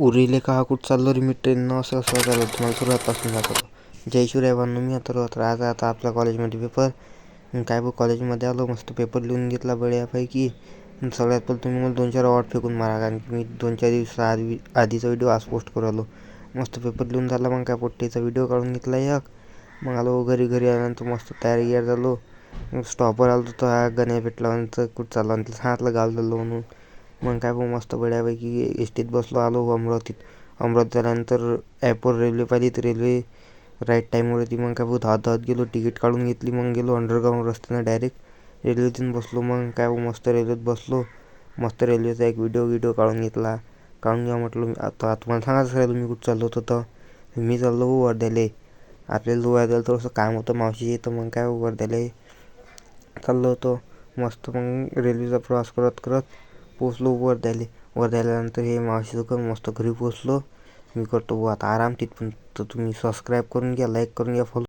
उरीले का कुठं चाललो रे मी ट्रेननं असं चाललो तुम्हाला सुरुवातपासून दाखवतो. जय शिवराय बांधू मी आता आपल्या कॉलेजमध्ये पेपर काय बघ कॉलेजमध्ये आलो मस्त पेपर लिहून घेतला बढियापैकी. सगळ्यात पहिले तुम्ही मला 2-4 अवॉर्ड फेकून मारा कारण की मी 2-4 दिवस आधीचा व्हिडिओ आज पोस्ट करू आलो. मस्त पेपर लिहून झाला मग काय पोट्टीचा व्हिडिओ काढून घेतला एक. मग आलो घरी आल्यानंतर मस्त तयार झालो. स्टॉपवर आलो तर हा गण्या भेटला नंतर कुठं चालला आणि सांगितलं गाव चाललो म्हणून. मग काय बघ मस्त बढ्यापैकी एस टीत बसलो आलो अमरावतीत झाल्यानंतर ॲपवर रेल्वे पाहिली तर रेल्वे राईट टाईमवर होती. मग काय बघ धावत गेलो तिकीट काढून घेतली. मग गेलो अंडरग्राऊंड रस्त्यानं डायरेक्ट रेल्वेतून बसलो. मग काय बघ मस्त रेल्वेत बसलो. मस्त रेल्वेचा एक व्हिडिओ काढून घेतला. काढून घ्या म्हटलं आता तुम्हाला सांगायचं राहिलं मी कुठं चाललो होतो तर मी चाललो वर्ध्याला. आपल्याला वर्ध्याला थोडंसं काम होतं मावशी तर मग काय वर्ध्याला चाललो होतो. मस्त मग रेल्वेचा प्रवास करत पोचलो वर्ध्याला नंतर हे मावशीचं मस्त घरी पोचलो. मी करतो आता आराम तिथून तर तुम्ही सबस्क्राईब करून घ्या, लाईक करून घ्या, फॉलो